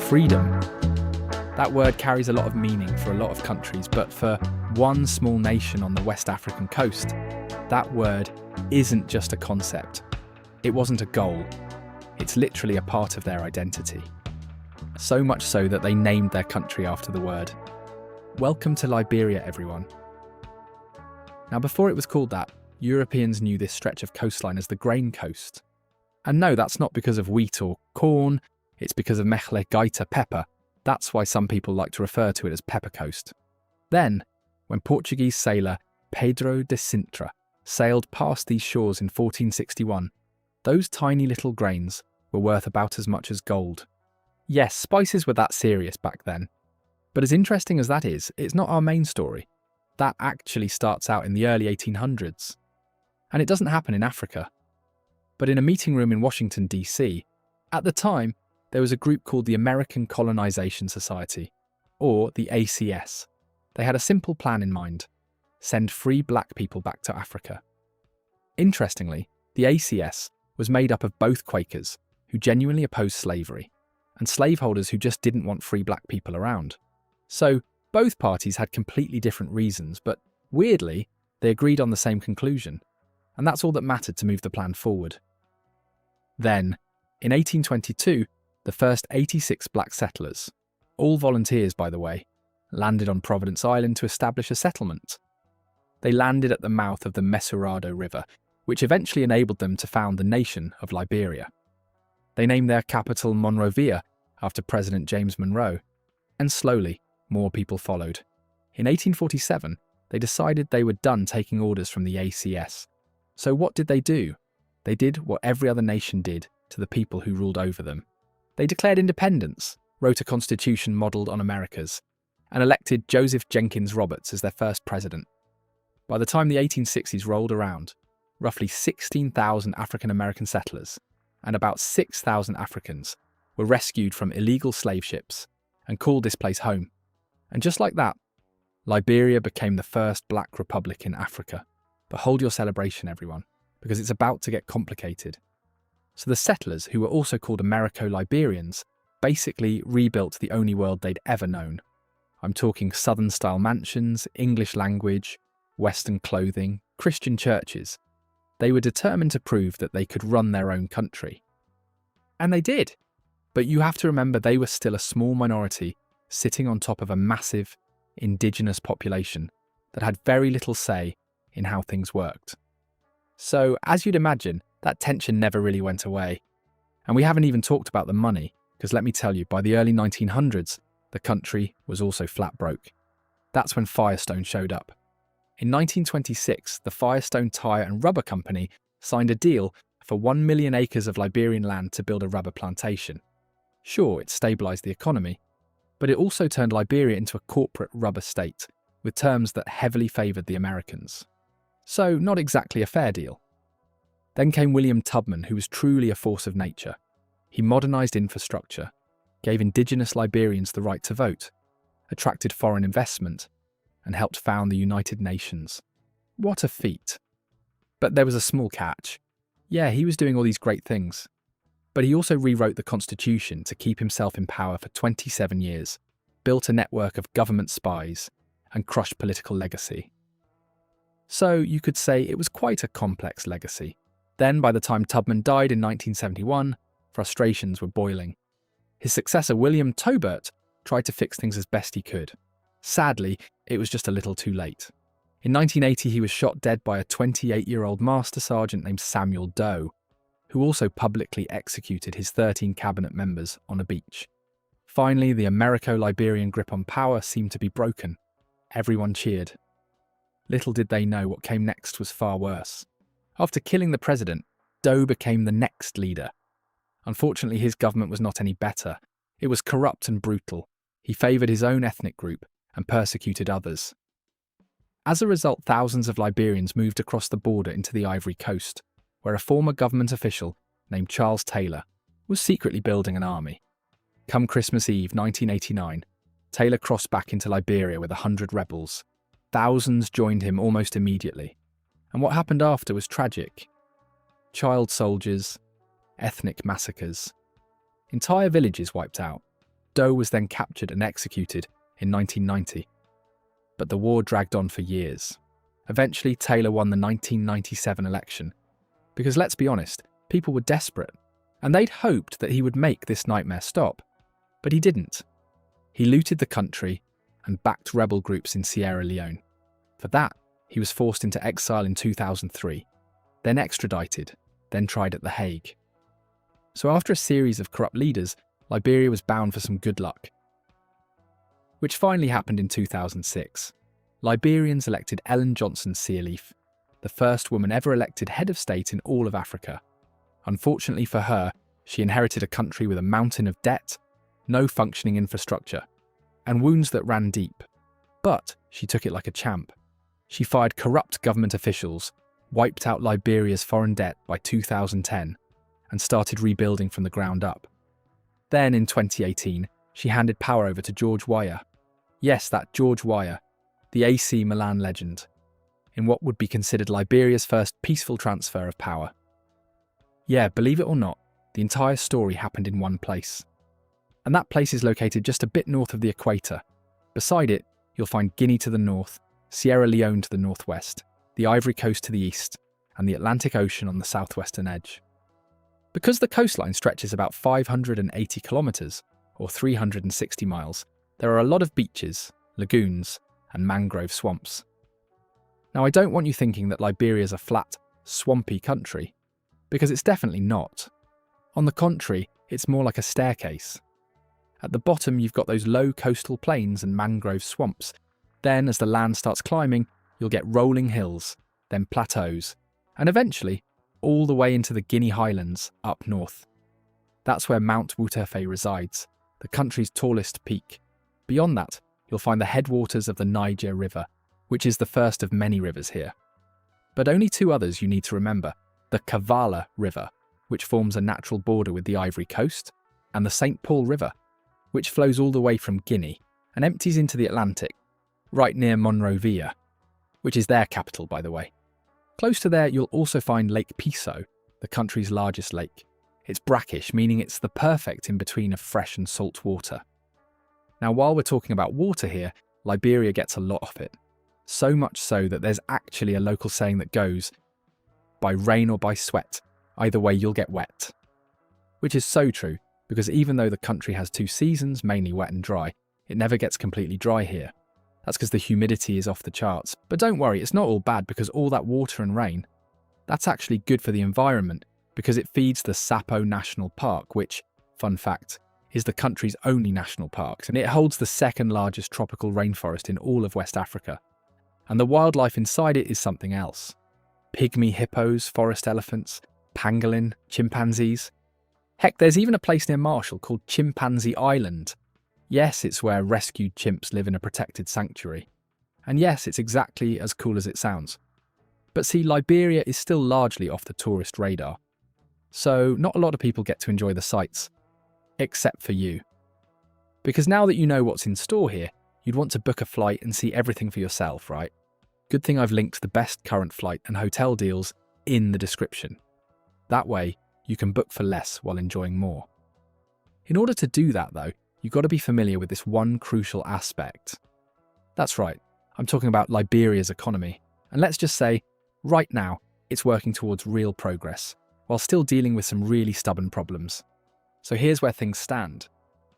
freedom. That word carries a lot of meaning for a lot of countries, but for one small nation on the West African coast, that word isn't just a concept. It wasn't a goal. It's literally a part of their identity. So much so that they named their country after the word. Welcome to Liberia, everyone. Now, before it was called that, Europeans knew this stretch of coastline as the Grain Coast. And no, that's not because of wheat or corn, it's because of Mechle Gaita pepper. That's why some people like to refer to it as Pepper Coast. Then, when Portuguese sailor Pedro de Sintra sailed past these shores in 1461, those tiny little grains were worth about as much as gold. Yes, spices were that serious back then. But as interesting as that is, it's not our main story. That actually starts out in the early 1800s. And it doesn't happen in Africa. But in a meeting room in Washington, D.C., at the time, there was a group called the American Colonization Society, or the ACS. They had a simple plan in mind: send free black people back to Africa. Interestingly, the ACS was made up of both Quakers, who genuinely opposed slavery, and slaveholders who just didn't want free black people around. So, both parties had completely different reasons, but weirdly, they agreed on the same conclusion, and that's all that mattered to move the plan forward. Then, in 1822, the first 86 black settlers, all volunteers by the way, landed on Providence Island to establish a settlement. They landed at the mouth of the Mesurado River, which eventually enabled them to found the nation of Liberia. They named their capital Monrovia after President James Monroe, and slowly, more people followed. In 1847, they decided they were done taking orders from the ACS. So what did they do? They did what every other nation did to the people who ruled over them. They declared independence, wrote a constitution modelled on America's, and elected Joseph Jenkins Roberts as their first president. By the time the 1860s rolled around, roughly 16,000 African American settlers and about 6,000 Africans were rescued from illegal slave ships and called this place home. And just like that, Liberia became the first black republic in Africa. But hold your celebration, everyone, because it's about to get complicated. So the settlers, who were also called Americo-Liberians, basically rebuilt the only world they'd ever known. I'm talking Southern-style mansions, English language, Western clothing, Christian churches. They were determined to prove that they could run their own country. And they did. But you have to remember they were still a small minority sitting on top of a massive, indigenous population that had very little say in how things worked. So, as you'd imagine, that tension never really went away. And we haven't even talked about the money, because let me tell you, by the early 1900s, the country was also flat broke. That's when Firestone showed up. In 1926, the Firestone Tire and Rubber Company signed a deal for 1 million acres of Liberian land to build a rubber plantation. Sure, it stabilised the economy, but it also turned Liberia into a corporate rubber state, with terms that heavily favoured the Americans. So, not exactly a fair deal. Then came William Tubman, who was truly a force of nature. He modernised infrastructure, gave indigenous Liberians the right to vote, attracted foreign investment, and helped found the United Nations. What a feat. But there was a small catch. Yeah, he was doing all these great things, but he also rewrote the Constitution to keep himself in power for 27 years, built a network of government spies, and crushed political legacy. So you could say it was quite a complex legacy. Then, by the time Tubman died in 1971, frustrations were boiling. His successor, William Tobert, tried to fix things as best he could. Sadly, it was just a little too late. In 1980, he was shot dead by a 28-year-old master sergeant named Samuel Doe, who also publicly executed his 13 cabinet members on a beach. Finally, the Americo-Liberian grip on power seemed to be broken. Everyone cheered. Little did they know what came next was far worse. After killing the president, Doe became the next leader. Unfortunately, his government was not any better. It was corrupt and brutal. He favoured his own ethnic group and persecuted others. As a result, thousands of Liberians moved across the border into the Ivory Coast, where a former government official named Charles Taylor was secretly building an army. Come Christmas Eve 1989, Taylor crossed back into Liberia with 100 rebels. Thousands joined him almost immediately. And what happened after was tragic. Child soldiers, ethnic massacres, entire villages wiped out, Doe was then captured and executed in 1990. But the war dragged on for years. Eventually, Taylor won the 1997 election. Because let's be honest, people were desperate, and they'd hoped that he would make this nightmare stop. But he didn't. He looted the country and backed rebel groups in Sierra Leone. For that, he was forced into exile in 2003, then extradited, then tried at The Hague. So after a series of corrupt leaders, Liberia was bound for some good luck. Which finally happened in 2006. Liberians elected Ellen Johnson Sirleaf, the first woman ever elected head of state in all of Africa. Unfortunately for her, she inherited a country with a mountain of debt, no functioning infrastructure, and wounds that ran deep. But she took it like a champ. She fired corrupt government officials, wiped out Liberia's foreign debt by 2010, and started rebuilding from the ground up. Then in 2018, she handed power over to George Weah. Yes, that George Weah, the AC Milan legend, in what would be considered Liberia's first peaceful transfer of power. Yeah, believe it or not, the entire story happened in one place. And that place is located just a bit north of the equator. Beside it, you'll find Guinea to the north, Sierra Leone to the northwest, the Ivory Coast to the east, and the Atlantic Ocean on the southwestern edge. Because the coastline stretches about 580 kilometres, or 360 miles, there are a lot of beaches, lagoons, and mangrove swamps. Now, I don't want you thinking that Liberia is a flat, swampy country, because it's definitely not. On the contrary, it's more like a staircase. At the bottom, you've got those low coastal plains and mangrove swamps. Then, as the land starts climbing, you'll get rolling hills, then plateaus, and eventually, all the way into the Guinea Highlands up north. That's where Mount Wuterfe resides, the country's tallest peak. Beyond that, you'll find the headwaters of the Niger River, which is the first of many rivers here. But only two others you need to remember, the Kavala River, which forms a natural border with the Ivory Coast, and the St. Paul River, which flows all the way from Guinea and empties into the Atlantic, right near Monrovia, which is their capital, by the way. Close to there, you'll also find Lake Piso, the country's largest lake. It's brackish, meaning it's the perfect in-between of fresh and salt water. Now, while we're talking about water here, Liberia gets a lot of it. So much so that there's actually a local saying that goes, by rain or by sweat, either way you'll get wet. Which is so true, because even though the country has two seasons, mainly wet and dry, it never gets completely dry here. That's because the humidity is off the charts. But don't worry, it's not all bad because all that water and rain, that's actually good for the environment because it feeds the Sapo National Park, which, fun fact, is the country's only national park, and it holds the second largest tropical rainforest in all of West Africa. And the wildlife inside it is something else. Pygmy hippos, forest elephants, pangolin, chimpanzees. Heck, there's even a place near Marshall called Chimpanzee Island. Yes, it's where rescued chimps live in a protected sanctuary. And yes, it's exactly as cool as it sounds. But see, Liberia is still largely off the tourist radar. So not a lot of people get to enjoy the sights. Except for you. Because now that you know what's in store here, you'd want to book a flight and see everything for yourself, right? Good thing I've linked the best current flight and hotel deals in the description. That way, you can book for less while enjoying more. In order to do that, though, you've got to be familiar with this one crucial aspect. That's right, I'm talking about Liberia's economy. And let's just say, right now, it's working towards real progress, while still dealing with some really stubborn problems. So here's where things stand.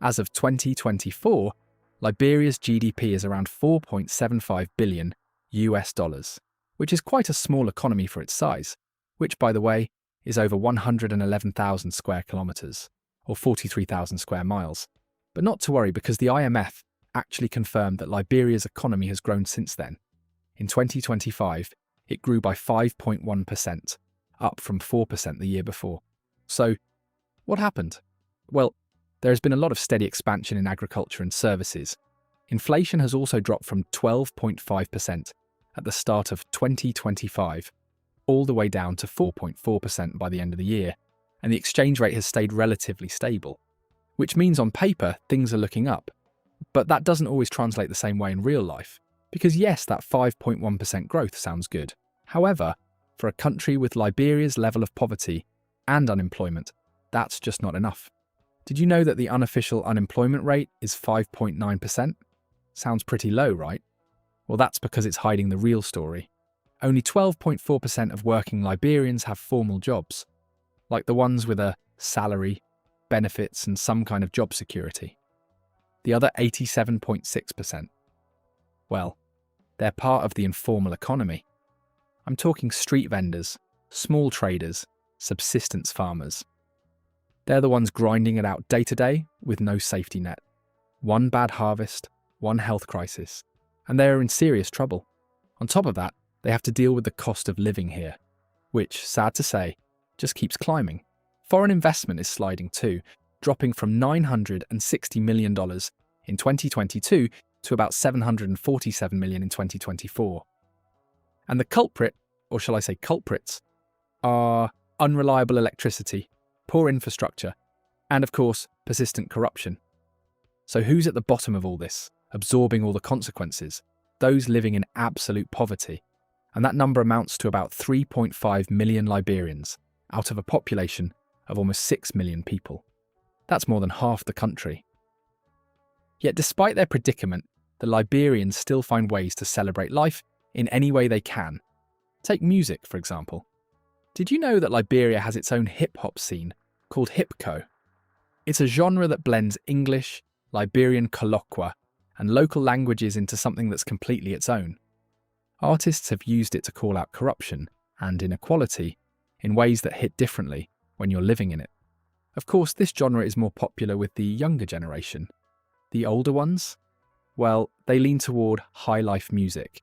As of 2024, Liberia's GDP is around $4.75 billion US dollars, which is quite a small economy for its size, which, by the way, is over 111,000 square kilometres, or 43,000 square miles. But not to worry, because the IMF actually confirmed that Liberia's economy has grown since then. In 2025, it grew by 5.1%, up from 4% the year before. So, what happened? Well, there has been a lot of steady expansion in agriculture and services. Inflation has also dropped from 12.5% at the start of 2025, all the way down to 4.4% by the end of the year, and the exchange rate has stayed relatively stable, which means on paper things are looking up. But that doesn't always translate the same way in real life, because yes, that 5.1% growth sounds good. However, for a country with Liberia's level of poverty and unemployment, that's just not enough. Did you know that the unofficial unemployment rate is 5.9%? Sounds pretty low, right? Well, that's because it's hiding the real story. Only 12.4% of working Liberians have formal jobs, like the ones with a salary, benefits, and some kind of job security. The other 87.6%, well, they're part of the informal economy. I'm talking street vendors, small traders, subsistence farmers. They're the ones grinding it out day to day with no safety net. One bad harvest, one health crisis, and they are in serious trouble. On top of that, they have to deal with the cost of living here, which, sad to say, just keeps climbing. Foreign investment is sliding too, dropping from $960 million in 2022 to about $747 million in 2024. And the culprit, or shall I say culprits, are unreliable electricity, poor infrastructure, and of course, persistent corruption. So who's at the bottom of all this, absorbing all the consequences? Those living in absolute poverty. And that number amounts to about 3.5 million Liberians, out of a population of almost 6 million people. That's more than half the country. Yet despite their predicament, the Liberians still find ways to celebrate life in any way they can. Take music, for example. Did you know that Liberia has its own hip-hop scene called hipco? It's a genre that blends English, Liberian colloqua, and local languages into something that's completely its own. Artists have used it to call out corruption and inequality in ways that hit differently when you're living in it. Of course, this genre is more popular with the younger generation. The older ones? Well, they lean toward high life music,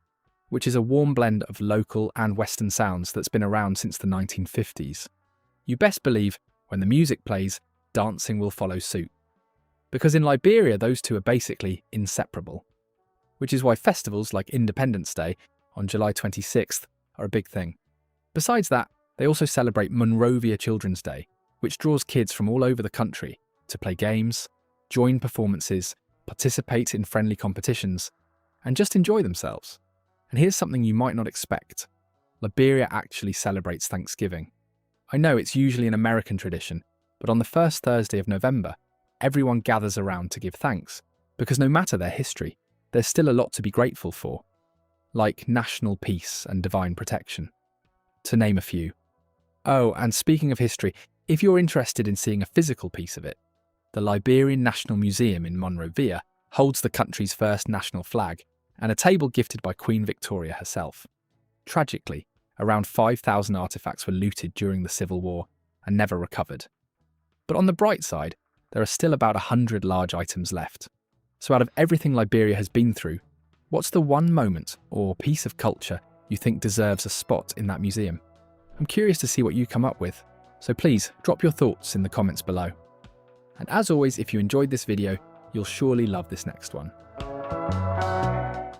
which is a warm blend of local and Western sounds that's been around since the 1950s. You best believe when the music plays, dancing will follow suit. Because in Liberia, those two are basically inseparable, which is why festivals like Independence Day on July 26th are a big thing. Besides that, they also celebrate Monrovia Children's Day, which draws kids from all over the country to play games, join performances, participate in friendly competitions, and just enjoy themselves. And here's something you might not expect. Liberia actually celebrates Thanksgiving. I know it's usually an American tradition, but on the first Thursday of November, everyone gathers around to give thanks, because no matter their history, there's still a lot to be grateful for, like national peace and divine protection, to name a few. Oh, and speaking of history, if you're interested in seeing a physical piece of it, the Liberian National Museum in Monrovia holds the country's first national flag and a table gifted by Queen Victoria herself. Tragically, around 5,000 artifacts were looted during the Civil War and never recovered. But on the bright side, there are still about 100 large items left. So out of everything Liberia has been through, what's the one moment or piece of culture you think deserves a spot in that museum? I'm curious to see what you come up with, so please drop your thoughts in the comments below. And as always, if you enjoyed this video, you'll surely love this next one.